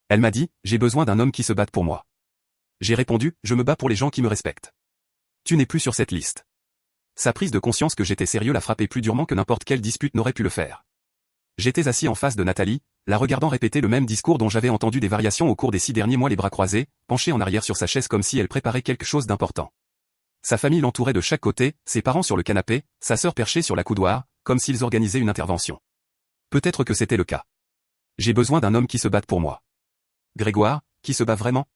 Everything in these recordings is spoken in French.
Elle m'a dit, j'ai besoin d'un homme qui se batte pour moi. J'ai répondu, je me bats pour les gens qui me respectent. Tu n'es plus sur cette liste. Sa prise de conscience que j'étais sérieux l'a frappé plus durement que n'importe quelle dispute n'aurait pu le faire. J'étais assis en face de Nathalie, la regardant répéter le même discours dont j'avais entendu des variations au cours des 6 derniers mois, les bras croisés, penchée en arrière sur sa chaise comme si elle préparait quelque chose d'important. Sa famille l'entourait de chaque côté, ses parents sur le canapé, sa sœur perchée sur la coudoir, comme s'ils organisaient une intervention. Peut-être que c'était le cas. J'ai besoin d'un homme qui se batte pour moi. Grégoire, qui se bat vraiment?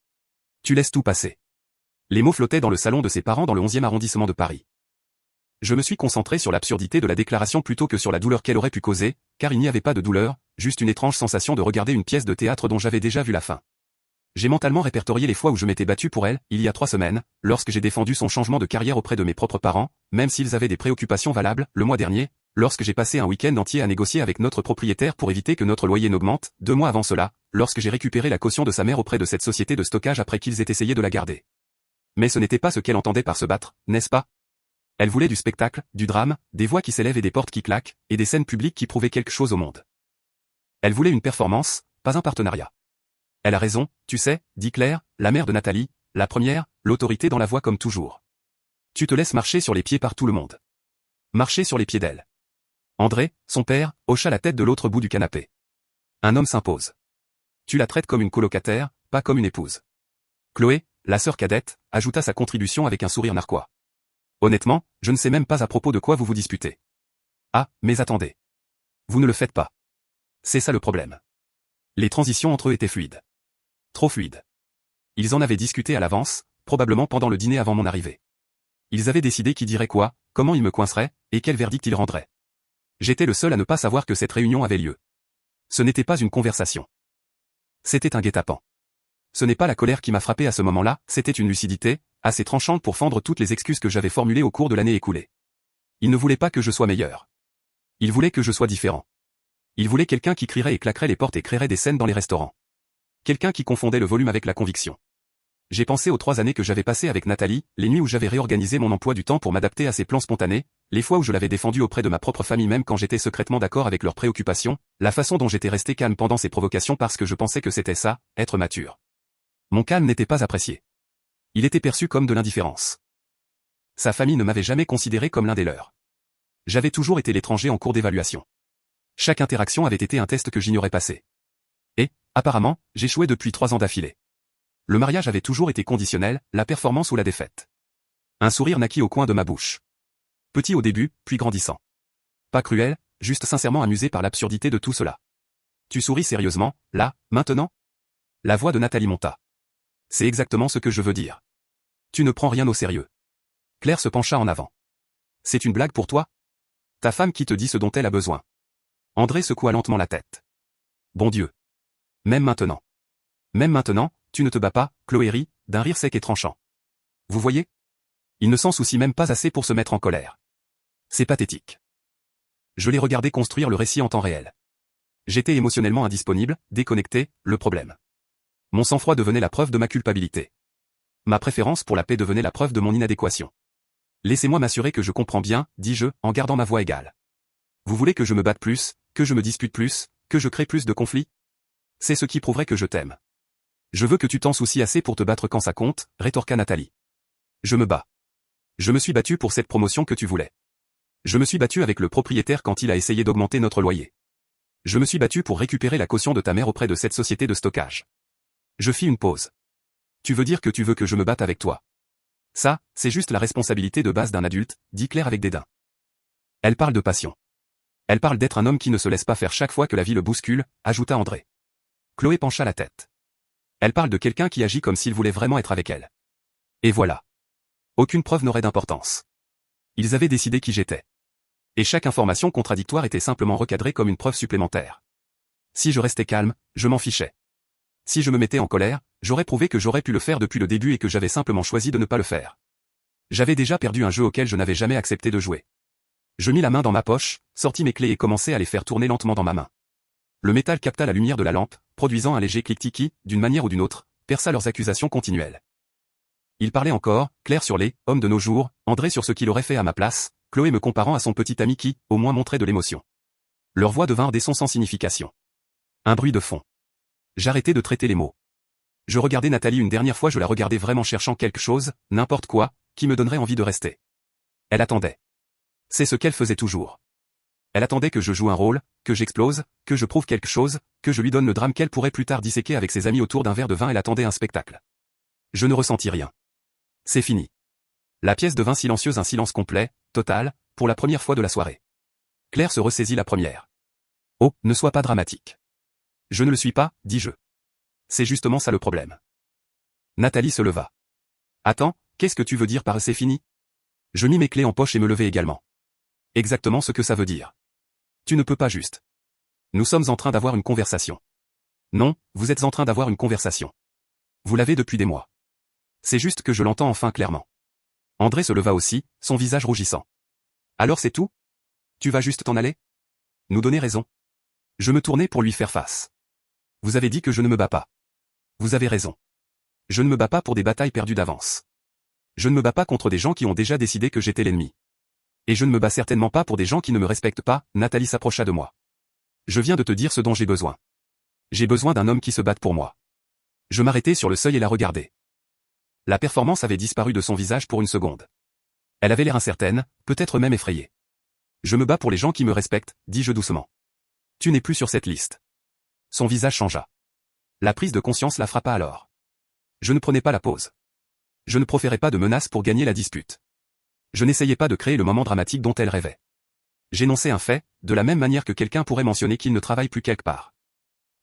Tu laisses tout passer. Les mots flottaient dans le salon de ses parents dans le 11e arrondissement de Paris. Je me suis concentré sur l'absurdité de la déclaration plutôt que sur la douleur qu'elle aurait pu causer, car il n'y avait pas de douleur, juste une étrange sensation de regarder une pièce de théâtre dont j'avais déjà vu la fin. J'ai mentalement répertorié les fois où je m'étais battu pour elle, il y a 3 semaines, lorsque j'ai défendu son changement de carrière auprès de mes propres parents, même s'ils avaient des préoccupations valables, le mois dernier, lorsque j'ai passé un week-end entier à négocier avec notre propriétaire pour éviter que notre loyer n'augmente, 2 mois avant cela, lorsque j'ai récupéré la caution de sa mère auprès de cette société de stockage après qu'ils aient essayé de la garder. Mais ce n'était pas ce qu'elle entendait par se battre, n'est-ce pas? Elle voulait du spectacle, du drame, des voix qui s'élèvent et des portes qui claquent, et des scènes publiques qui prouvaient quelque chose au monde. Elle voulait une performance, pas un partenariat. Elle a raison, tu sais, dit Claire, la mère de Nathalie, la première, l'autorité dans la voix comme toujours. Tu te laisses marcher sur les pieds par tout le monde. Marcher sur les pieds d'elle. André, son père, hocha la tête de l'autre bout du canapé. Un homme s'impose. Tu la traites comme une colocataire, pas comme une épouse. Chloé, la sœur cadette, ajouta sa contribution avec un sourire narquois. Honnêtement, je ne sais même pas à propos de quoi vous vous disputez. Ah, mais attendez. Vous ne le faites pas. C'est ça le problème. Les transitions entre eux étaient fluides. Trop fluides. Ils en avaient discuté à l'avance, probablement pendant le dîner avant mon arrivée. Ils avaient décidé qui dirait quoi, comment il me coincerait, et quel verdict il rendrait. J'étais le seul à ne pas savoir que cette réunion avait lieu. Ce n'était pas une conversation. C'était un guet-apens. Ce n'est pas la colère qui m'a frappé à ce moment-là, c'était une lucidité, assez tranchante pour fendre toutes les excuses que j'avais formulées au cours de l'année écoulée. Il ne voulait pas que je sois meilleur. Il voulait que je sois différent. Il voulait quelqu'un qui crierait et claquerait les portes et créerait des scènes dans les restaurants. Quelqu'un qui confondait le volume avec la conviction. J'ai pensé aux 3 années que j'avais passées avec Nathalie, les nuits où j'avais réorganisé mon emploi du temps pour m'adapter à ses plans spontanés, les fois où je l'avais défendu auprès de ma propre famille même quand j'étais secrètement d'accord avec leurs préoccupations, la façon dont j'étais resté calme pendant ses provocations parce que je pensais que c'était ça, être mature. Mon calme n'était pas apprécié. Il était perçu comme de l'indifférence. Sa famille ne m'avait jamais considéré comme l'un des leurs. J'avais toujours été l'étranger en cours d'évaluation. Chaque interaction avait été un test que j'ignorais passer. Et, apparemment, j'échouais depuis 3 ans d'affilée. Le mariage avait toujours été conditionnel, la performance ou la défaite. Un sourire naquit au coin de ma bouche. Petit au début, puis grandissant. Pas cruel, juste sincèrement amusé par l'absurdité de tout cela. Tu souris sérieusement, là, maintenant? La voix de Nathalie monta. C'est exactement ce que je veux dire. Tu ne prends rien au sérieux. Claire se pencha en avant. C'est une blague pour toi? Ta femme qui te dit ce dont elle a besoin. André secoua lentement la tête. Bon Dieu. Même maintenant. Même maintenant, tu ne te bats pas, Chloé rit, d'un rire sec et tranchant. Vous voyez? Il ne s'en soucie même pas assez pour se mettre en colère. C'est pathétique. Je l'ai regardé construire le récit en temps réel. J'étais émotionnellement indisponible, déconnecté, le problème. Mon sang-froid devenait la preuve de ma culpabilité. Ma préférence pour la paix devenait la preuve de mon inadéquation. Laissez-moi m'assurer que je comprends bien, dis-je, en gardant ma voix égale. Vous voulez que je me batte plus, que je me dispute plus, que je crée plus de conflits? C'est ce qui prouverait que je t'aime. Je veux que tu t'en soucies assez pour te battre quand ça compte, rétorqua Nathalie. Je me bats. Je me suis battu pour cette promotion que tu voulais. Je me suis battu avec le propriétaire quand il a essayé d'augmenter notre loyer. Je me suis battu pour récupérer la caution de ta mère auprès de cette société de stockage. Je fis une pause. Tu veux dire que tu veux que je me batte avec toi? Ça, c'est juste la responsabilité de base d'un adulte, dit Claire avec dédain. Elle parle de passion. Elle parle d'être un homme qui ne se laisse pas faire chaque fois que la vie le bouscule, ajouta André. Chloé pencha la tête. Elle parle de quelqu'un qui agit comme s'il voulait vraiment être avec elle. Et voilà. Aucune preuve n'aurait d'importance. Ils avaient décidé qui j'étais. Et chaque information contradictoire était simplement recadrée comme une preuve supplémentaire. Si je restais calme, je m'en fichais. Si je me mettais en colère, j'aurais prouvé que j'aurais pu le faire depuis le début et que j'avais simplement choisi de ne pas le faire. J'avais déjà perdu un jeu auquel je n'avais jamais accepté de jouer. Je mis la main dans ma poche, sortis mes clés et commençai à les faire tourner lentement dans ma main. Le métal capta la lumière de la lampe, produisant un léger cliquetis qui, d'une manière ou d'une autre, perça leurs accusations continuelles. Il parlait encore, Claire sur les hommes de nos jours, André sur ce qu'il aurait fait à ma place, Chloé me comparant à son petit ami qui, au moins montrait de l'émotion. Leur voix devinrent des sons sans signification. Un bruit de fond. J'arrêtais de traiter les mots. Je regardais Nathalie une dernière fois, je la regardais vraiment cherchant quelque chose, n'importe quoi, qui me donnerait envie de rester. Elle attendait. C'est ce qu'elle faisait toujours. Elle attendait que je joue un rôle, que j'explose, que je prouve quelque chose, que je lui donne le drame qu'elle pourrait plus tard disséquer avec ses amis autour d'un verre de vin. Elle attendait un spectacle. Je ne ressentis rien. C'est fini. La pièce devint silencieuse, un silence complet, total, pour la première fois de la soirée. Claire se ressaisit la première. Oh, ne sois pas dramatique. Je ne le suis pas, dis-je. C'est justement ça le problème. Nathalie se leva. Attends, qu'est-ce que tu veux dire par c'est fini? Je mis mes clés en poche et me levai également. Exactement ce que ça veut dire. Tu ne peux pas juste. Nous sommes en train d'avoir une conversation. Non, vous êtes en train d'avoir une conversation. Vous l'avez depuis des mois. C'est juste que je l'entends enfin clairement. André se leva aussi, son visage rougissant. Alors c'est tout? Tu vas juste t'en aller? Nous donner raison. Je me tournai pour lui faire face. Vous avez dit que je ne me bats pas. Vous avez raison. Je ne me bats pas pour des batailles perdues d'avance. Je ne me bats pas contre des gens qui ont déjà décidé que j'étais l'ennemi. Et je ne me bats certainement pas pour des gens qui ne me respectent pas. Nathalie s'approcha de moi. Je viens de te dire ce dont j'ai besoin. J'ai besoin d'un homme qui se batte pour moi. Je m'arrêtai sur le seuil et la regardai. La performance avait disparu de son visage pour une seconde. Elle avait l'air incertaine, peut-être même effrayée. Je me bats pour les gens qui me respectent, dis-je doucement. Tu n'es plus sur cette liste. Son visage changea. La prise de conscience la frappa alors. Je ne prenais pas la pause. Je ne proférais pas de menaces pour gagner la dispute. Je n'essayais pas de créer le moment dramatique dont elle rêvait. J'énonçais un fait, de la même manière que quelqu'un pourrait mentionner qu'il ne travaille plus quelque part.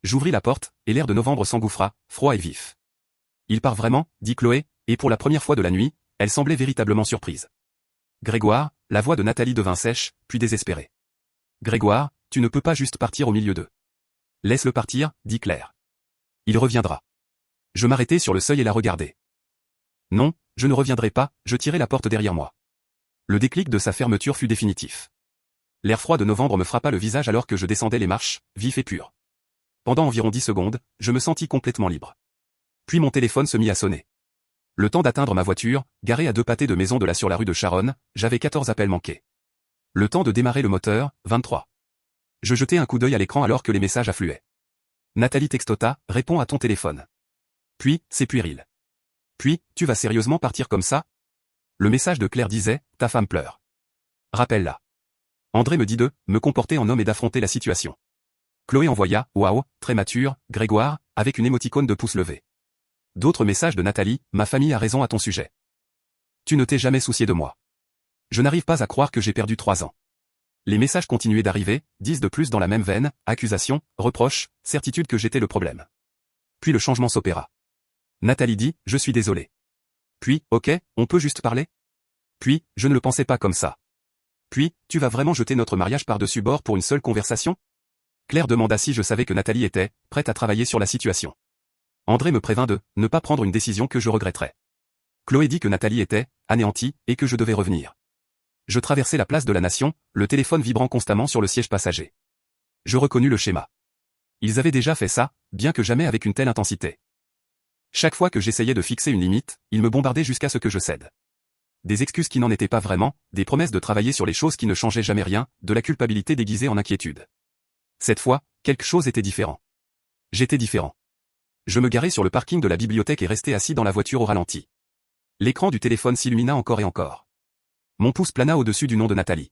J'ouvris la porte, et l'air de novembre s'engouffra, froid et vif. Il part vraiment, dit Chloé, et pour la première fois de la nuit, elle semblait véritablement surprise. Grégoire, la voix de Nathalie devint sèche, puis désespérée. Grégoire, tu ne peux pas juste partir au milieu d'eux. Laisse-le partir, dit Claire. Il reviendra. Je m'arrêtai sur le seuil et la regardai. Non, je ne reviendrai pas, je tirai la porte derrière moi. Le déclic de sa fermeture fut définitif. L'air froid de novembre me frappa le visage alors que je descendais les marches, vif et pur. Pendant environ 10 secondes, je me sentis complètement libre. Puis mon téléphone se mit à sonner. Le temps d'atteindre ma voiture, garée à 2 pâtés de maison de là sur la rue de Charonne, j'avais 14 appels manqués. Le temps de démarrer le moteur, 23. Je jetai un coup d'œil à l'écran alors que les messages affluaient. Nathalie textota, réponds à ton téléphone. Puis, c'est puéril. Puis, tu vas sérieusement partir comme ça? Le message de Claire disait, ta femme pleure. Rappelle-la. André me dit de me comporter en homme et d'affronter la situation. Chloé envoya, waouh, très mature, Grégoire, avec une émoticône de pouce levé. D'autres messages de Nathalie, ma famille a raison à ton sujet. Tu ne t'es jamais soucié de moi. Je n'arrive pas à croire que j'ai perdu 3 ans. Les messages continuaient d'arriver, 10 de plus dans la même veine, accusations, reproches, certitude que j'étais le problème. Puis le changement s'opéra. Nathalie dit, je suis désolée. Puis, ok, on peut juste parler? Puis, je ne le pensais pas comme ça. Puis, tu vas vraiment jeter notre mariage par-dessus bord pour une seule conversation? Claire demanda si je savais que Nathalie était prête à travailler sur la situation. André me prévint de ne pas prendre une décision que je regretterais. Chloé dit que Nathalie était anéantie et que je devais revenir. Je traversai la place de la Nation, le téléphone vibrant constamment sur le siège passager. Je reconnus le schéma. Ils avaient déjà fait ça, bien que jamais avec une telle intensité. Chaque fois que j'essayais de fixer une limite, ils me bombardaient jusqu'à ce que je cède. Des excuses qui n'en étaient pas vraiment, des promesses de travailler sur les choses qui ne changeaient jamais rien, de la culpabilité déguisée en inquiétude. Cette fois, quelque chose était différent. J'étais différent. Je me garai sur le parking de la bibliothèque et restai assis dans la voiture au ralenti. L'écran du téléphone s'illumina encore et encore. Mon pouce plana au-dessus du nom de Nathalie.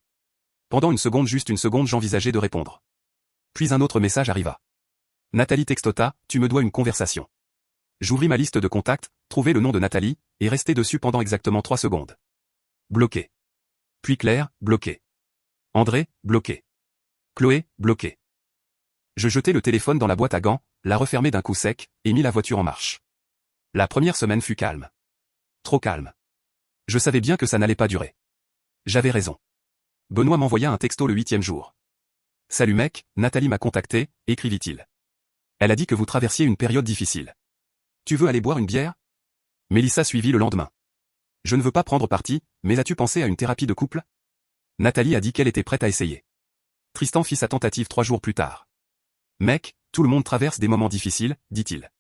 Pendant une seconde, juste une seconde, j'envisageais de répondre. Puis un autre message arriva. Nathalie textota, tu me dois une conversation. J'ouvris ma liste de contacts, trouvai le nom de Nathalie, et restai dessus pendant exactement 3 secondes. Bloqué. Puis Claire, bloqué. André, bloqué. Chloé, bloqué. Je jetai le téléphone dans la boîte à gants, la refermai d'un coup sec, et mis la voiture en marche. La première semaine fut calme. Trop calme. Je savais bien que ça n'allait pas durer. J'avais raison. Benoît m'envoya un texto le 8e jour. Salut mec, Nathalie m'a contacté, écrivit-il. Elle a dit que vous traversiez une période difficile. Tu veux aller boire une bière? Mélissa suivit le lendemain. Je ne veux pas prendre parti, mais as-tu pensé à une thérapie de couple? Nathalie a dit qu'elle était prête à essayer. Tristan fit sa tentative 3 jours plus tard. Mec, tout le monde traverse des moments difficiles, dit-il.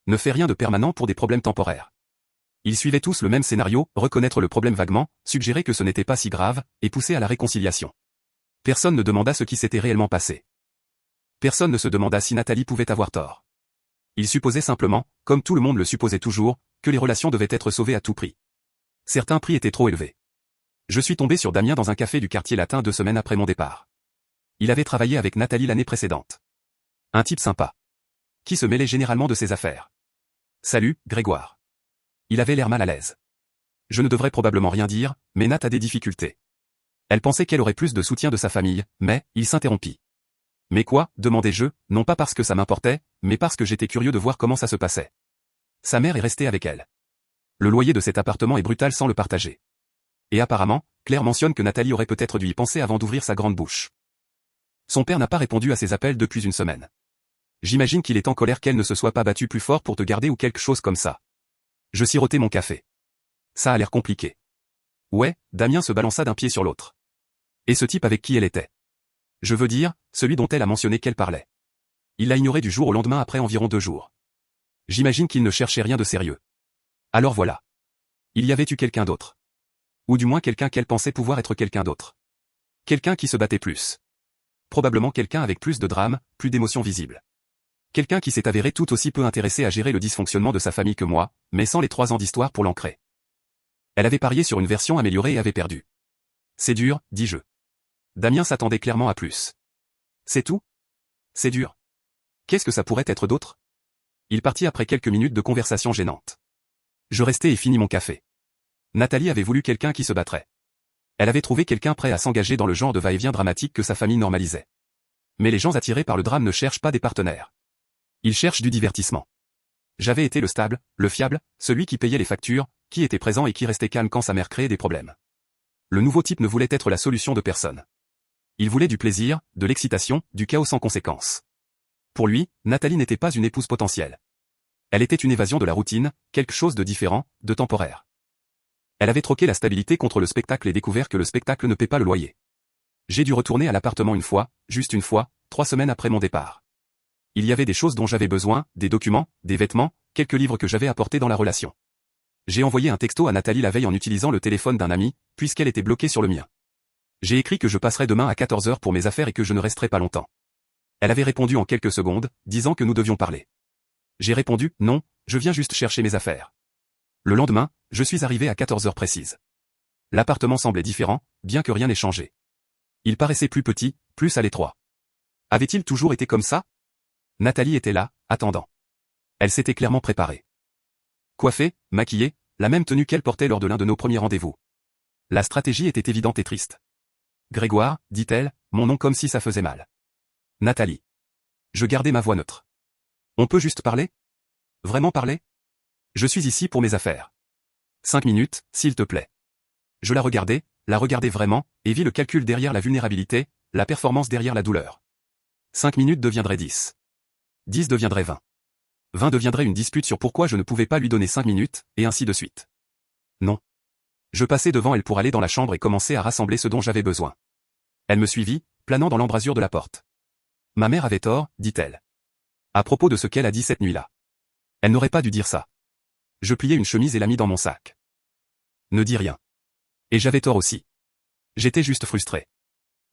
Ne fais rien de permanent pour des problèmes temporaires. Ils suivaient tous le même scénario, reconnaître le problème vaguement, suggérer que ce n'était pas si grave, et pousser à la réconciliation. Personne ne demanda ce qui s'était réellement passé. Personne ne se demanda si Nathalie pouvait avoir tort. Il supposait simplement, comme tout le monde le supposait toujours, que les relations devaient être sauvées à tout prix. Certains prix étaient trop élevés. Je suis tombé sur Damien dans un café du quartier latin 2 semaines après mon départ. Il avait travaillé avec Nathalie l'année précédente. Un type sympa. Qui se mêlait généralement de ses affaires. Salut, Grégoire. Il avait l'air mal à l'aise. Je ne devrais probablement rien dire, mais Nat a des difficultés. Elle pensait qu'elle aurait plus de soutien de sa famille, mais, il s'interrompit. Mais quoi, demandai-je, non pas parce que ça m'importait, mais parce que j'étais curieux de voir comment ça se passait. Sa mère est restée avec elle. Le loyer de cet appartement est brutal sans le partager. Et apparemment, Claire mentionne que Nathalie aurait peut-être dû y penser avant d'ouvrir sa grande bouche. Son père n'a pas répondu à ses appels depuis une semaine. J'imagine qu'il est en colère qu'elle ne se soit pas battue plus fort pour te garder ou quelque chose comme ça. Je sirotais mon café. Ça a l'air compliqué. Ouais, Damien se balança d'un pied sur l'autre. Et ce type avec qui elle était? Je veux dire, celui dont elle a mentionné qu'elle parlait. Il l'a ignoré du jour au lendemain après environ 2 jours. J'imagine qu'il ne cherchait rien de sérieux. Alors voilà. Il y avait eu quelqu'un d'autre. Ou du moins quelqu'un qu'elle pensait pouvoir être quelqu'un d'autre. Quelqu'un qui se battait plus. Probablement quelqu'un avec plus de drame, plus d'émotions visibles. Quelqu'un qui s'est avéré tout aussi peu intéressé à gérer le dysfonctionnement de sa famille que moi, mais sans les 3 ans d'histoire pour l'ancrer. Elle avait parié sur une version améliorée et avait perdu. C'est dur, dis-je. Damien s'attendait clairement à plus. C'est tout? C'est dur. Qu'est-ce que ça pourrait être d'autre? Il partit après quelques minutes de conversation gênante. Je restai et finis mon café. Nathalie avait voulu quelqu'un qui se battrait. Elle avait trouvé quelqu'un prêt à s'engager dans le genre de va-et-vient dramatique que sa famille normalisait. Mais les gens attirés par le drame ne cherchent pas des partenaires. Ils cherchent du divertissement. J'avais été le stable, le fiable, celui qui payait les factures, qui était présent et qui restait calme quand sa mère créait des problèmes. Le nouveau type ne voulait être la solution de personne. Il voulait du plaisir, de l'excitation, du chaos sans conséquence. Pour lui, Nathalie n'était pas une épouse potentielle. Elle était une évasion de la routine, quelque chose de différent, de temporaire. Elle avait troqué la stabilité contre le spectacle et découvert que le spectacle ne paie pas le loyer. J'ai dû retourner à l'appartement une fois, juste une fois, 3 semaines après mon départ. Il y avait des choses dont j'avais besoin, des documents, des vêtements, quelques livres que j'avais apportés dans la relation. J'ai envoyé un texto à Nathalie la veille en utilisant le téléphone d'un ami, puisqu'elle était bloquée sur le mien. J'ai écrit que je passerais demain à 14h pour mes affaires et que je ne resterai pas longtemps. Elle avait répondu en quelques secondes, disant que nous devions parler. J'ai répondu, non, je viens juste chercher mes affaires. Le lendemain, je suis arrivé à 14h précises. L'appartement semblait différent, bien que rien n'ait changé. Il paraissait plus petit, plus à l'étroit. Avait-il toujours été comme ça? Nathalie était là, attendant. Elle s'était clairement préparée. Coiffée, maquillée, la même tenue qu'elle portait lors de l'un de nos premiers rendez-vous. La stratégie était évidente et triste. Grégoire, dit-elle, mon nom comme si ça faisait mal. Nathalie. Je gardais ma voix neutre. On peut juste parler? Vraiment parler? Je suis ici pour mes affaires. 5 minutes, s'il te plaît. Je la regardais vraiment, et vis le calcul derrière la vulnérabilité, la performance derrière la douleur. 5 minutes deviendraient 10. 10 deviendrait 20. 20 deviendrait une dispute sur pourquoi je ne pouvais pas lui donner 5 minutes, et ainsi de suite. Non. Je passai devant elle pour aller dans la chambre et commencer à rassembler ce dont j'avais besoin. Elle me suivit, planant dans l'embrasure de la porte. Ma mère avait tort, dit-elle. À propos de ce qu'elle a dit cette nuit-là. Elle n'aurait pas dû dire ça. Je pliai une chemise et la mis dans mon sac. Ne dis rien. Et j'avais tort aussi. J'étais juste frustré.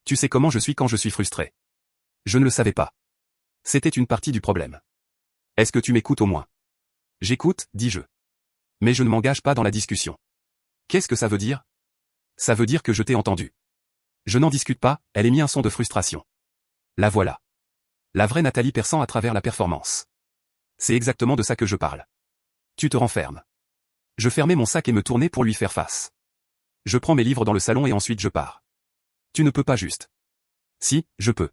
Tu sais comment je suis quand je suis frustré. Je ne le savais pas. C'était une partie du problème. Est-ce que tu m'écoutes au moins? J'écoute, dis-je. Mais je ne m'engage pas dans la discussion. Qu'est-ce que ça veut dire? Ça veut dire que je t'ai entendu. Je n'en discute pas, elle émit un son de frustration. La voilà. La vraie Nathalie perçant à travers la performance. C'est exactement de ça que je parle. Tu te renfermes. Je fermais mon sac et me tournais pour lui faire face. Je prends mes livres dans le salon et ensuite je pars. Tu ne peux pas juste. Si, je peux.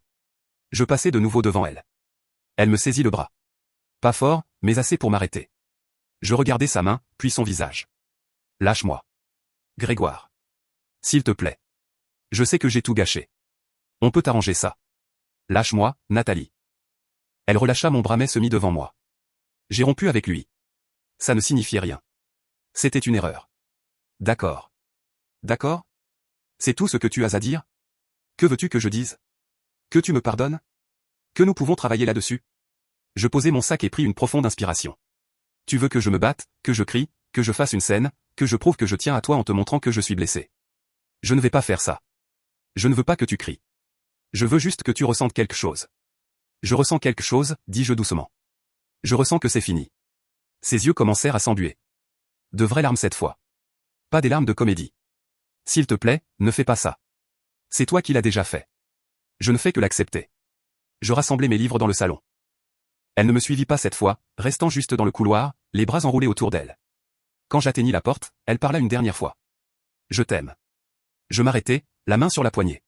Je passai de nouveau devant elle. Elle me saisit le bras. Pas fort, mais assez pour m'arrêter. Je regardais sa main, puis son visage. Lâche-moi. Grégoire. S'il te plaît. Je sais que j'ai tout gâché. On peut arranger ça. Lâche-moi, Nathalie. Elle relâcha mon bras mais se mit devant moi. J'ai rompu avec lui. Ça ne signifiait rien. C'était une erreur. D'accord. D'accord? C'est tout ce que tu as à dire? Que veux-tu que je dise? Que tu me pardonnes? Que nous pouvons travailler là-dessus? Je posai mon sac et pris une profonde inspiration. Tu veux que je me batte, que je crie, que je fasse une scène, que je prouve que je tiens à toi en te montrant que je suis blessé. Je ne vais pas faire ça. Je ne veux pas que tu cries. Je veux juste que tu ressentes quelque chose. Je ressens quelque chose, dis-je doucement. Je ressens que c'est fini. Ses yeux commencèrent à s'embuer. De vraies larmes cette fois. Pas des larmes de comédie. S'il te plaît, ne fais pas ça. C'est toi qui l'as déjà fait. Je ne fais que l'accepter. Je rassemblai mes livres dans le salon. Elle ne me suivit pas cette fois, restant juste dans le couloir, les bras enroulés autour d'elle. Quand j'atteignis la porte, elle parla une dernière fois. Je t'aime. Je m'arrêtai, la main sur la poignée.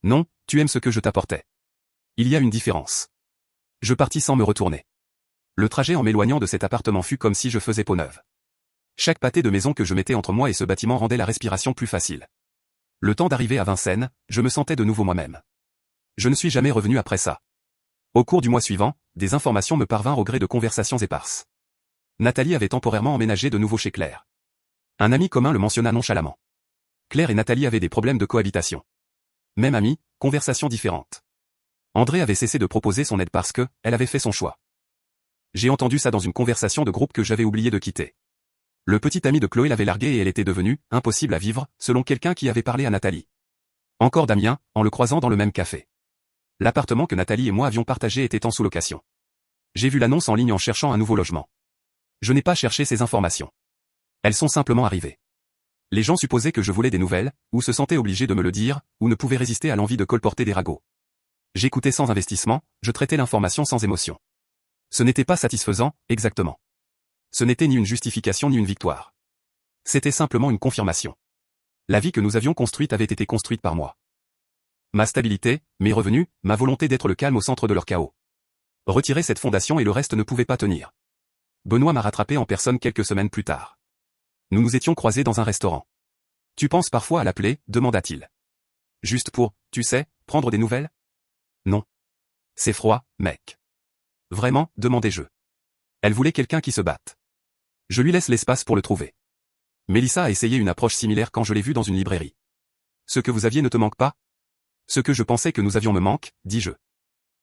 Non, tu aimes ce que je t'apportais. Il y a une différence. Je partis sans me retourner. Le trajet en m'éloignant de cet appartement fut comme si je faisais peau neuve. Chaque pâté de maison que je mettais entre moi et ce bâtiment rendait la respiration plus facile. Le temps d'arriver à Vincennes, je me sentais de nouveau moi-même. Je ne suis jamais revenu après ça. Au cours du mois suivant, des informations me parvinrent au gré de conversations éparses. Nathalie avait temporairement emménagé de nouveau chez Claire. Un ami commun le mentionna nonchalamment. Claire et Nathalie avaient des problèmes de cohabitation. Même amie, conversations différentes. André avait cessé de proposer son aide parce que, elle avait fait son choix. J'ai entendu ça dans une conversation de groupe que j'avais oublié de quitter. Le petit ami de Chloé l'avait larguée et elle était devenue impossible à vivre, selon quelqu'un qui avait parlé à Nathalie. Encore Damien, en le croisant dans le même café. L'appartement que Nathalie et moi avions partagé était en sous-location. J'ai vu l'annonce en ligne en cherchant un nouveau logement. Je n'ai pas cherché ces informations. Elles sont simplement arrivées. Les gens supposaient que je voulais des nouvelles, ou se sentaient obligés de me le dire, ou ne pouvaient résister à l'envie de colporter des ragots. J'écoutais sans investissement, je traitais l'information sans émotion. Ce n'était pas satisfaisant, exactement. Ce n'était ni une justification ni une victoire. C'était simplement une confirmation. La vie que nous avions construite avait été construite par moi. Ma stabilité, mes revenus, ma volonté d'être le calme au centre de leur chaos. Retirer cette fondation et le reste ne pouvait pas tenir. Benoît m'a rattrapé en personne quelques semaines plus tard. Nous nous étions croisés dans un restaurant. Tu penses parfois à l'appeler, demanda-t-il. Juste pour, tu sais, prendre des nouvelles? Non. C'est froid, mec. Vraiment, demandai-je. Elle voulait quelqu'un qui se batte. Je lui laisse l'espace pour le trouver. Mélissa a essayé une approche similaire quand je l'ai vue dans une librairie. Ce que vous aviez ne te manque pas? Ce que je pensais que nous avions me manque, dis-je.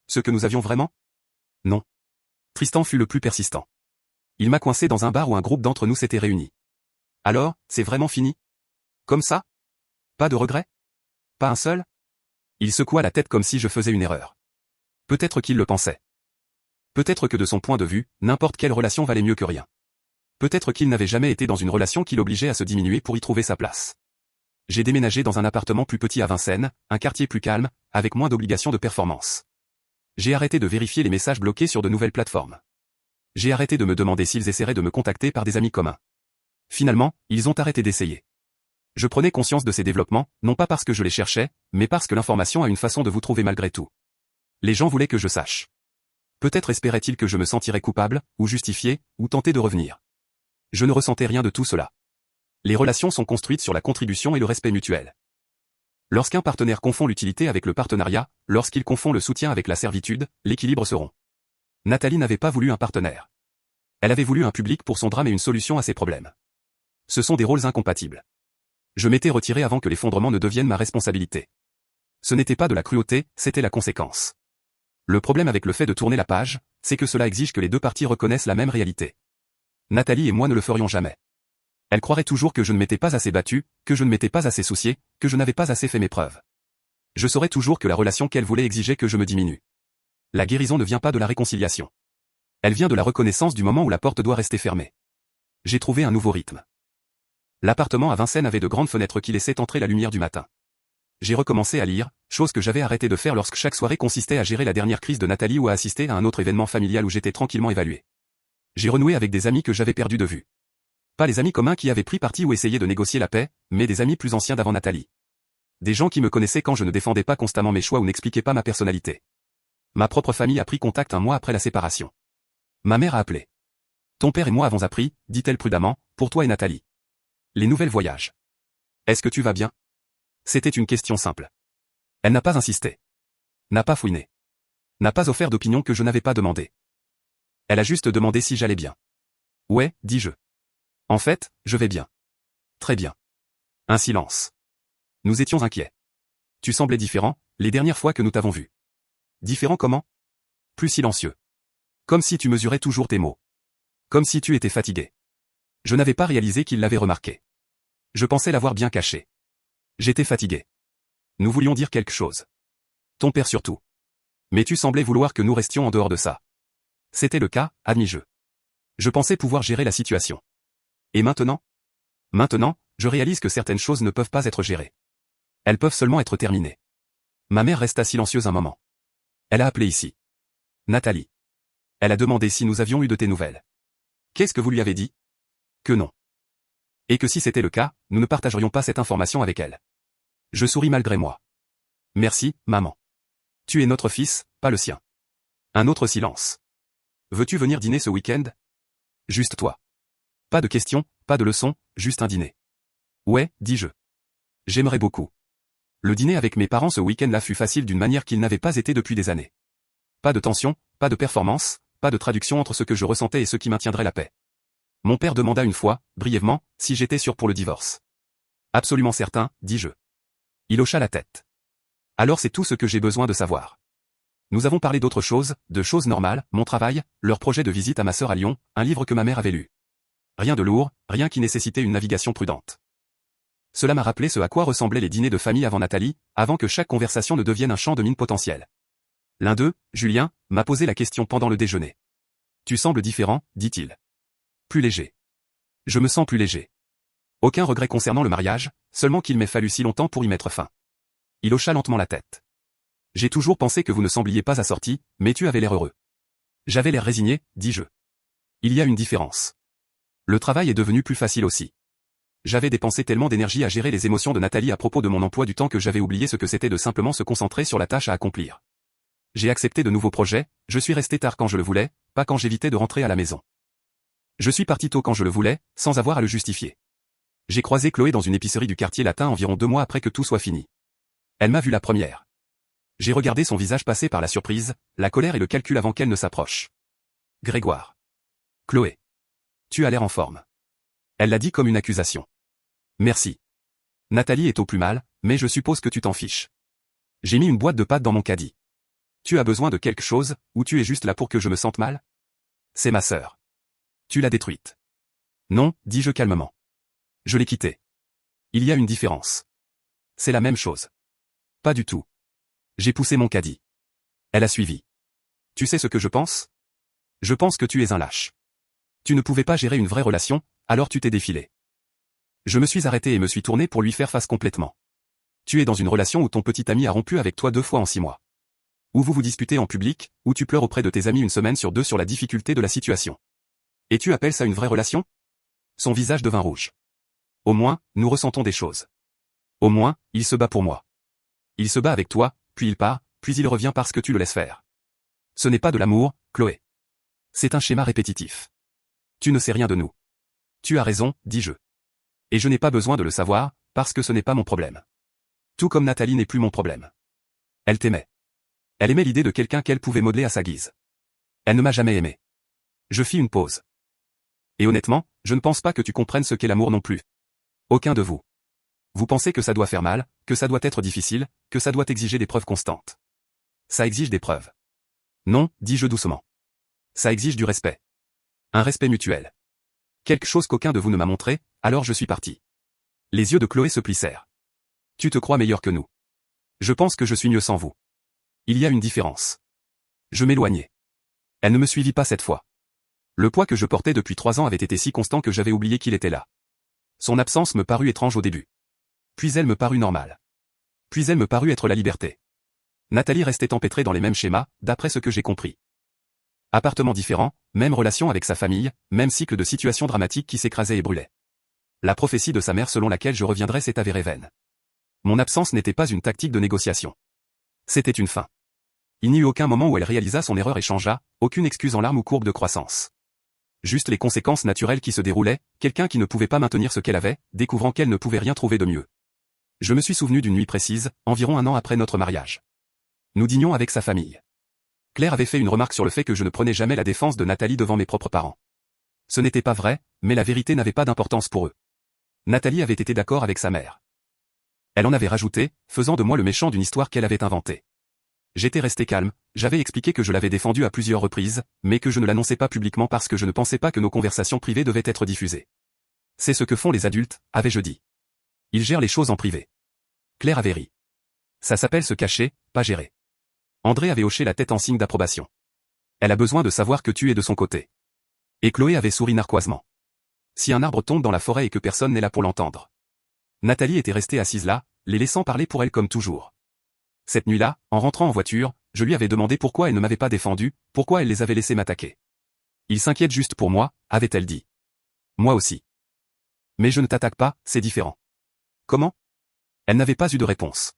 Ce que nous avions vraiment? Non. Tristan fut le plus persistant. Il m'a coincé dans un bar où un groupe d'entre nous s'était réuni. Alors, c'est vraiment fini? Comme ça? Pas de regret? Pas un seul? Il secoua la tête comme si je faisais une erreur. Peut-être qu'il le pensait. Peut-être que de son point de vue, n'importe quelle relation valait mieux que rien. Peut-être qu'il n'avait jamais été dans une relation qui l'obligeait à se diminuer pour y trouver sa place. J'ai déménagé dans un appartement plus petit à Vincennes, un quartier plus calme, avec moins d'obligations de performance. J'ai arrêté de vérifier les messages bloqués sur de nouvelles plateformes. J'ai arrêté de me demander s'ils essaieraient de me contacter par des amis communs. Finalement, ils ont arrêté d'essayer. Je prenais conscience de ces développements, non pas parce que je les cherchais, mais parce que l'information a une façon de vous trouver malgré tout. Les gens voulaient que je sache. Peut-être espéraient-ils que je me sentirais coupable, ou justifié, ou tenté de revenir. Je ne ressentais rien de tout cela. Les relations sont construites sur la contribution et le respect mutuel. Lorsqu'un partenaire confond l'utilité avec le partenariat, lorsqu'il confond le soutien avec la servitude, l'équilibre se rompt. Nathalie n'avait pas voulu un partenaire. Elle avait voulu un public pour son drame et une solution à ses problèmes. Ce sont des rôles incompatibles. Je m'étais retiré avant que l'effondrement ne devienne ma responsabilité. Ce n'était pas de la cruauté, c'était la conséquence. Le problème avec le fait de tourner la page, c'est que cela exige que les deux parties reconnaissent la même réalité. Nathalie et moi ne le ferions jamais. Elle croirait toujours que je ne m'étais pas assez battu, que je ne m'étais pas assez soucié, que je n'avais pas assez fait mes preuves. Je saurais toujours que la relation qu'elle voulait exigeait que je me diminue. La guérison ne vient pas de la réconciliation. Elle vient de la reconnaissance du moment où la porte doit rester fermée. J'ai trouvé un nouveau rythme. L'appartement à Vincennes avait de grandes fenêtres qui laissaient entrer la lumière du matin. J'ai recommencé à lire, chose que j'avais arrêté de faire lorsque chaque soirée consistait à gérer la dernière crise de Nathalie ou à assister à un autre événement familial où j'étais tranquillement évalué. J'ai renoué avec des amis que j'avais perdus de vue. Pas les amis communs qui avaient pris parti ou essayé de négocier la paix, mais des amis plus anciens d'avant Nathalie. Des gens qui me connaissaient quand je ne défendais pas constamment mes choix ou n'expliquais pas ma personnalité. Ma propre famille a pris contact un mois après la séparation. Ma mère a appelé. Ton père et moi avons appris, dit-elle prudemment, pour toi et Nathalie. Les nouvelles voyages. Est-ce que tu vas bien? C'était une question simple. Elle n'a pas insisté. N'a pas fouiné. N'a pas offert d'opinion que je n'avais pas demandé. Elle a juste demandé si j'allais bien. Ouais, dis-je. En fait, je vais bien. Très bien. Un silence. Nous étions inquiets. Tu semblais différent, les dernières fois que nous t'avons vu. Différent comment? Plus silencieux. Comme si tu mesurais toujours tes mots. Comme si tu étais fatigué. Je n'avais pas réalisé qu'il l'avait remarqué. Je pensais l'avoir bien caché. J'étais fatigué. Nous voulions dire quelque chose. Ton père surtout. Mais tu semblais vouloir que nous restions en dehors de ça. C'était le cas, admis-je. Je pensais pouvoir gérer la situation. Et maintenant? Maintenant, je réalise que certaines choses ne peuvent pas être gérées. Elles peuvent seulement être terminées. Ma mère resta silencieuse un moment. Elle a appelé ici. Nathalie. Elle a demandé si nous avions eu de tes nouvelles. Qu'est-ce que vous lui avez dit? Que non. Et que si c'était le cas, nous ne partagerions pas cette information avec elle. Je souris malgré moi. Merci, maman. Tu es notre fils, pas le sien. Un autre silence. Veux-tu venir dîner ce week-end? Juste toi. Pas de questions, pas de leçons, juste un dîner. Ouais, dis-je. J'aimerais beaucoup. Le dîner avec mes parents ce week-end-là fut facile d'une manière qu'il n'avait pas été depuis des années. Pas de tension, pas de performance, pas de traduction entre ce que je ressentais et ce qui maintiendrait la paix. Mon père demanda une fois, brièvement, si j'étais sûr pour le divorce. Absolument certain, dis-je. Il hocha la tête. Alors c'est tout ce que j'ai besoin de savoir. Nous avons parlé d'autres choses, de choses normales, mon travail, leur projet de visite à ma sœur à Lyon, un livre que ma mère avait lu. Rien de lourd, rien qui nécessitait une navigation prudente. Cela m'a rappelé ce à quoi ressemblaient les dîners de famille avant Nathalie, avant que chaque conversation ne devienne un champ de mine potentiel. L'un d'eux, Julien, m'a posé la question pendant le déjeuner. Tu sembles différent, dit-il. Plus léger. Je me sens plus léger. Aucun regret concernant le mariage, seulement qu'il m'ait fallu si longtemps pour y mettre fin. Il hocha lentement la tête. J'ai toujours pensé que vous ne sembliez pas assorti, mais tu avais l'air heureux. J'avais l'air résigné, dis-je. Il y a une différence. Le travail est devenu plus facile aussi. J'avais dépensé tellement d'énergie à gérer les émotions de Nathalie à propos de mon emploi du temps que j'avais oublié ce que c'était de simplement se concentrer sur la tâche à accomplir. J'ai accepté de nouveaux projets, je suis resté tard quand je le voulais, pas quand j'évitais de rentrer à la maison. Je suis parti tôt quand je le voulais, sans avoir à le justifier. J'ai croisé Chloé dans une épicerie du quartier latin environ 2 mois après que tout soit fini. Elle m'a vu la première. J'ai regardé son visage passer par la surprise, la colère et le calcul avant qu'elle ne s'approche. Grégoire. Chloé. Tu as l'air en forme. Elle l'a dit comme une accusation. Merci. Nathalie est au plus mal, mais je suppose que tu t'en fiches. J'ai mis une boîte de pâtes dans mon caddie. Tu as besoin de quelque chose, ou tu es juste là pour que je me sente mal? C'est ma sœur. Tu l'as détruite. Non, dis-je calmement. Je l'ai quittée. Il y a une différence. C'est la même chose. Pas du tout. J'ai poussé mon caddie. Elle a suivi. Tu sais ce que je pense? Je pense que tu es un lâche. Tu ne pouvais pas gérer une vraie relation, alors tu t'es défilé. Je me suis arrêté et me suis tourné pour lui faire face complètement. Tu es dans une relation où ton petit ami a rompu avec toi 2 fois en 6 mois. Où vous vous disputez en public, où tu pleures auprès de tes amis 1 semaine sur 2 sur la difficulté de la situation. Et tu appelles ça une vraie relation? Son visage devint rouge. Au moins, nous ressentons des choses. Au moins, il se bat pour moi. Il se bat avec toi, puis il part, puis il revient parce que tu le laisses faire. Ce n'est pas de l'amour, Chloé. C'est un schéma répétitif. Tu ne sais rien de nous. Tu as raison, dis-je. Et je n'ai pas besoin de le savoir, parce que ce n'est pas mon problème. Tout comme Nathalie n'est plus mon problème. Elle t'aimait. Elle aimait l'idée de quelqu'un qu'elle pouvait modeler à sa guise. Elle ne m'a jamais aimé. Je fis une pause. Et honnêtement, je ne pense pas que tu comprennes ce qu'est l'amour non plus. Aucun de vous. Vous pensez que ça doit faire mal, que ça doit être difficile, que ça doit exiger des preuves constantes. Ça exige des preuves. Non, dis-je doucement. Ça exige du respect. Un respect mutuel. Quelque chose qu'aucun de vous ne m'a montré, alors je suis parti. Les yeux de Chloé se plissèrent. Tu te crois meilleur que nous. Je pense que je suis mieux sans vous. Il y a une différence. Je m'éloignai. Elle ne me suivit pas cette fois. Le poids que je portais depuis 3 ans avait été si constant que j'avais oublié qu'il était là. Son absence me parut étrange au début. Puis elle me parut normale. Puis elle me parut être la liberté. Nathalie restait empêtrée dans les mêmes schémas, d'après ce que j'ai compris. Appartement différent, même relation avec sa famille, même cycle de situations dramatiques qui s'écrasaient et brûlaient. La prophétie de sa mère selon laquelle je reviendrais s'est avérée vaine. Mon absence n'était pas une tactique de négociation. C'était une fin. Il n'y eut aucun moment où elle réalisa son erreur et changea, aucune excuse en larmes ou courbe de croissance. Juste les conséquences naturelles qui se déroulaient, quelqu'un qui ne pouvait pas maintenir ce qu'elle avait, découvrant qu'elle ne pouvait rien trouver de mieux. Je me suis souvenu d'une nuit précise, environ 1 an après notre mariage. Nous dînions avec sa famille. Claire avait fait une remarque sur le fait que je ne prenais jamais la défense de Nathalie devant mes propres parents. Ce n'était pas vrai, mais la vérité n'avait pas d'importance pour eux. Nathalie avait été d'accord avec sa mère. Elle en avait rajouté, faisant de moi le méchant d'une histoire qu'elle avait inventée. J'étais resté calme, j'avais expliqué que je l'avais défendue à plusieurs reprises, mais que je ne l'annonçais pas publiquement parce que je ne pensais pas que nos conversations privées devaient être diffusées. C'est ce que font les adultes, avais-je dit. Ils gèrent les choses en privé. Claire avait ri. Ça s'appelle se cacher, pas gérer. André avait hoché la tête en signe d'approbation. Elle a besoin de savoir que tu es de son côté. Et Chloé avait souri narquoisement. Si un arbre tombe dans la forêt et que personne n'est là pour l'entendre. Nathalie était restée assise là, les laissant parler pour elle comme toujours. Cette nuit-là, en rentrant en voiture, je lui avais demandé pourquoi elle ne m'avait pas défendu, pourquoi elle les avait laissés m'attaquer. Il s'inquiète juste pour moi, avait-elle dit. Moi aussi. Mais je ne t'attaque pas, c'est différent. Comment? Elle n'avait pas eu de réponse.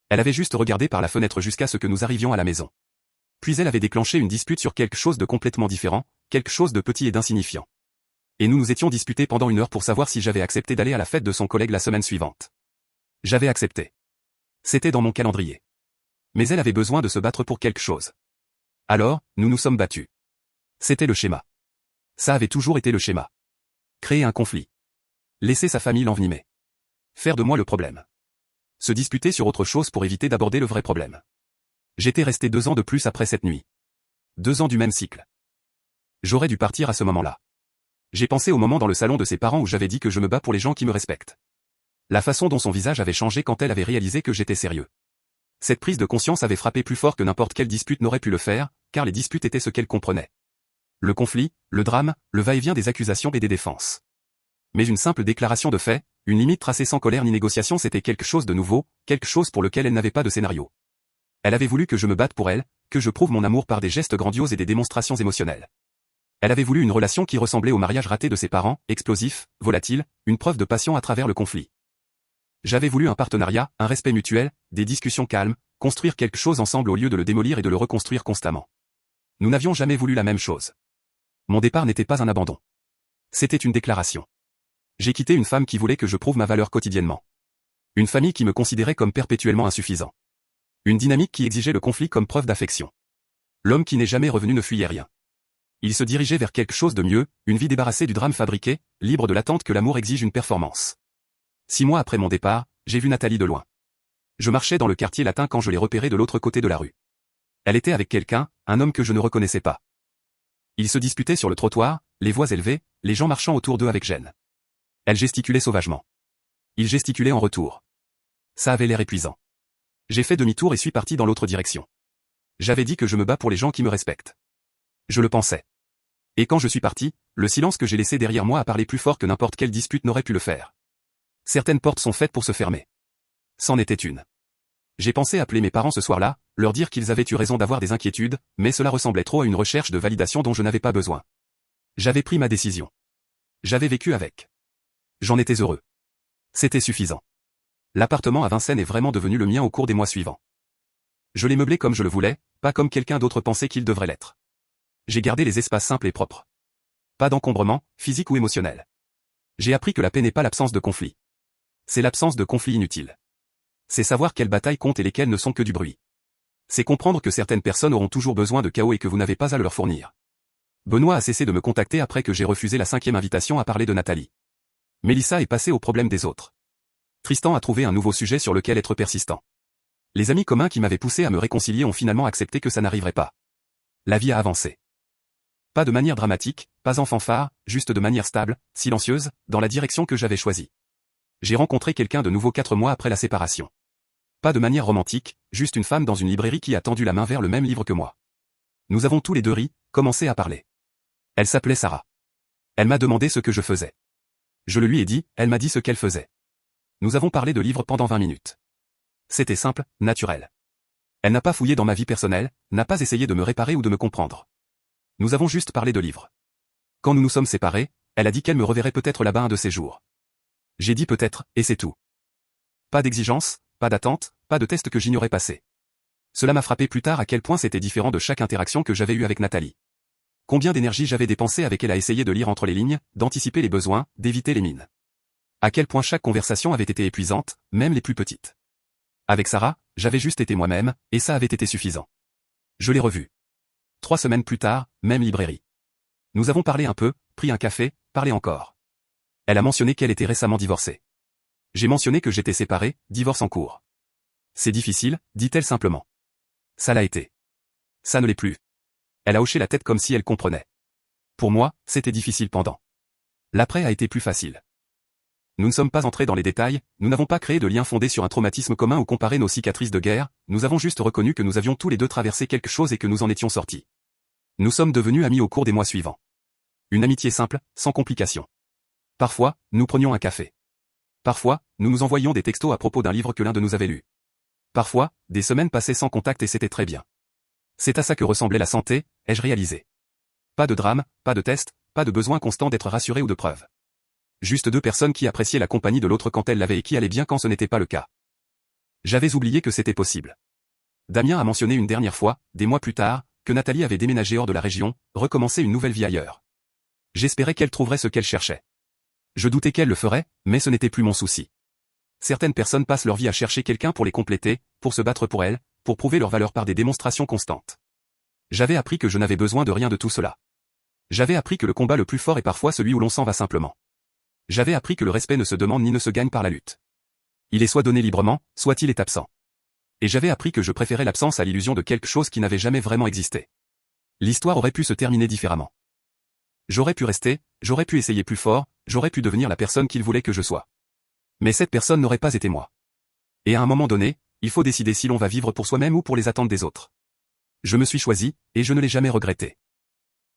Elle avait juste regardé par la fenêtre jusqu'à ce que nous arrivions à la maison. Puis elle avait déclenché une dispute sur quelque chose de complètement différent, quelque chose de petit et d'insignifiant. Et nous nous étions disputés pendant 1 heure pour savoir si j'avais accepté d'aller à la fête de son collègue la semaine suivante. J'avais accepté. C'était dans mon calendrier. Mais elle avait besoin de se battre pour quelque chose. Alors, nous nous sommes battus. C'était le schéma. Ça avait toujours été le schéma. Créer un conflit. Laisser sa famille l'envenimer. Faire de moi le problème. Se disputer sur autre chose pour éviter d'aborder le vrai problème. J'étais resté 2 ans de plus après cette nuit. 2 ans du même cycle. J'aurais dû partir à ce moment-là. J'ai pensé au moment dans le salon de ses parents où j'avais dit que je me bats pour les gens qui me respectent. La façon dont son visage avait changé quand elle avait réalisé que j'étais sérieux. Cette prise de conscience avait frappé plus fort que n'importe quelle dispute n'aurait pu le faire, car les disputes étaient ce qu'elle comprenait. Le conflit, le drame, le va-et-vient des accusations et des défenses. Mais une simple déclaration de fait, une limite tracée sans colère ni négociation, c'était quelque chose de nouveau, quelque chose pour lequel elle n'avait pas de scénario. Elle avait voulu que je me batte pour elle, que je prouve mon amour par des gestes grandioses et des démonstrations émotionnelles. Elle avait voulu une relation qui ressemblait au mariage raté de ses parents, explosif, volatile, une preuve de passion à travers le conflit. J'avais voulu un partenariat, un respect mutuel, des discussions calmes, construire quelque chose ensemble au lieu de le démolir et de le reconstruire constamment. Nous n'avions jamais voulu la même chose. Mon départ n'était pas un abandon. C'était une déclaration. J'ai quitté une femme qui voulait que je prouve ma valeur quotidiennement. Une famille qui me considérait comme perpétuellement insuffisant. Une dynamique qui exigeait le conflit comme preuve d'affection. L'homme qui n'est jamais revenu ne fuyait rien. Il se dirigeait vers quelque chose de mieux, une vie débarrassée du drame fabriqué, libre de l'attente que l'amour exige une performance. 6 mois après mon départ, j'ai vu Nathalie de loin. Je marchais dans le quartier latin quand je l'ai repérée de l'autre côté de la rue. Elle était avec quelqu'un, un homme que je ne reconnaissais pas. Ils se disputaient sur le trottoir, les voix élevées, les gens marchant autour d'eux avec gêne. Elle gesticulait sauvagement. Il gesticulait en retour. Ça avait l'air épuisant. J'ai fait demi-tour et suis parti dans l'autre direction. J'avais dit que je me bats pour les gens qui me respectent. Je le pensais. Et quand je suis parti, le silence que j'ai laissé derrière moi a parlé plus fort que n'importe quelle dispute n'aurait pu le faire. Certaines portes sont faites pour se fermer. C'en était une. J'ai pensé appeler mes parents ce soir-là, leur dire qu'ils avaient eu raison d'avoir des inquiétudes, mais cela ressemblait trop à une recherche de validation dont je n'avais pas besoin. J'avais pris ma décision. J'avais vécu avec. J'en étais heureux. C'était suffisant. L'appartement à Vincennes est vraiment devenu le mien au cours des mois suivants. Je l'ai meublé comme je le voulais, pas comme quelqu'un d'autre pensait qu'il devrait l'être. J'ai gardé les espaces simples et propres. Pas d'encombrement, physique ou émotionnel. J'ai appris que la paix n'est pas l'absence de conflit. C'est l'absence de conflit inutile. C'est savoir quelles batailles comptent et lesquelles ne sont que du bruit. C'est comprendre que certaines personnes auront toujours besoin de chaos et que vous n'avez pas à le leur fournir. Benoît a cessé de me contacter après que j'ai refusé la 5e invitation à parler de Nathalie. Mélissa est passée au problème des autres. Tristan a trouvé un nouveau sujet sur lequel être persistant. Les amis communs qui m'avaient poussé à me réconcilier ont finalement accepté que ça n'arriverait pas. La vie a avancé. Pas de manière dramatique, pas en fanfare, juste de manière stable, silencieuse, dans la direction que j'avais choisie. J'ai rencontré quelqu'un de nouveau 4 mois après la séparation. Pas de manière romantique, juste une femme dans une librairie qui a tendu la main vers le même livre que moi. Nous avons tous les deux ri, commencé à parler. Elle s'appelait Sarah. Elle m'a demandé ce que je faisais. Je le lui ai dit, elle m'a dit ce qu'elle faisait. Nous avons parlé de livres pendant 20 minutes. C'était simple, naturel. Elle n'a pas fouillé dans ma vie personnelle, n'a pas essayé de me réparer ou de me comprendre. Nous avons juste parlé de livres. Quand nous nous sommes séparés, elle a dit qu'elle me reverrait peut-être là-bas un de ces jours. J'ai dit peut-être, et c'est tout. Pas d'exigence, pas d'attente, pas de test que j'ignorais passer. Cela m'a frappé plus tard à quel point c'était différent de chaque interaction que j'avais eue avec Nathalie. Combien d'énergie j'avais dépensé avec elle à essayer de lire entre les lignes, d'anticiper les besoins, d'éviter les mines. À quel point chaque conversation avait été épuisante, même les plus petites. Avec Sarah, j'avais juste été moi-même, et ça avait été suffisant. Je l'ai revue. 3 semaines plus tard, même librairie. Nous avons parlé un peu, pris un café, parlé encore. Elle a mentionné qu'elle était récemment divorcée. J'ai mentionné que j'étais séparé, divorce en cours. C'est difficile, dit-elle simplement. Ça l'a été. Ça ne l'est plus. Elle a hoché la tête comme si elle comprenait. Pour moi, c'était difficile pendant. L'après a été plus facile. Nous ne sommes pas entrés dans les détails, nous n'avons pas créé de lien fondé sur un traumatisme commun ou comparé nos cicatrices de guerre, nous avons juste reconnu que nous avions tous les deux traversé quelque chose et que nous en étions sortis. Nous sommes devenus amis au cours des mois suivants. Une amitié simple, sans complications. Parfois, nous prenions un café. Parfois, nous nous envoyions des textos à propos d'un livre que l'un de nous avait lu. Parfois, des semaines passaient sans contact et c'était très bien. C'est à ça que ressemblait la santé, ai-je réalisé. Pas de drame, pas de test, pas de besoin constant d'être rassuré ou de preuves. Juste deux personnes qui appréciaient la compagnie de l'autre quand elle l'avait et qui allaient bien quand ce n'était pas le cas. J'avais oublié que c'était possible. Damien a mentionné une dernière fois, des mois plus tard, que Nathalie avait déménagé hors de la région, recommencé une nouvelle vie ailleurs. J'espérais qu'elle trouverait ce qu'elle cherchait. Je doutais qu'elle le ferait, mais ce n'était plus mon souci. Certaines personnes passent leur vie à chercher quelqu'un pour les compléter, pour se battre pour elles, pour prouver leur valeur par des démonstrations constantes. J'avais appris que je n'avais besoin de rien de tout cela. J'avais appris que le combat le plus fort est parfois celui où l'on s'en va simplement. J'avais appris que le respect ne se demande ni ne se gagne par la lutte. Il est soit donné librement, soit il est absent. Et j'avais appris que je préférais l'absence à l'illusion de quelque chose qui n'avait jamais vraiment existé. L'histoire aurait pu se terminer différemment. J'aurais pu rester, j'aurais pu essayer plus fort, j'aurais pu devenir la personne qu'il voulait que je sois. Mais cette personne n'aurait pas été moi. Et à un moment donné, il faut décider si l'on va vivre pour soi-même ou pour les attentes des autres. Je me suis choisi, et je ne l'ai jamais regretté.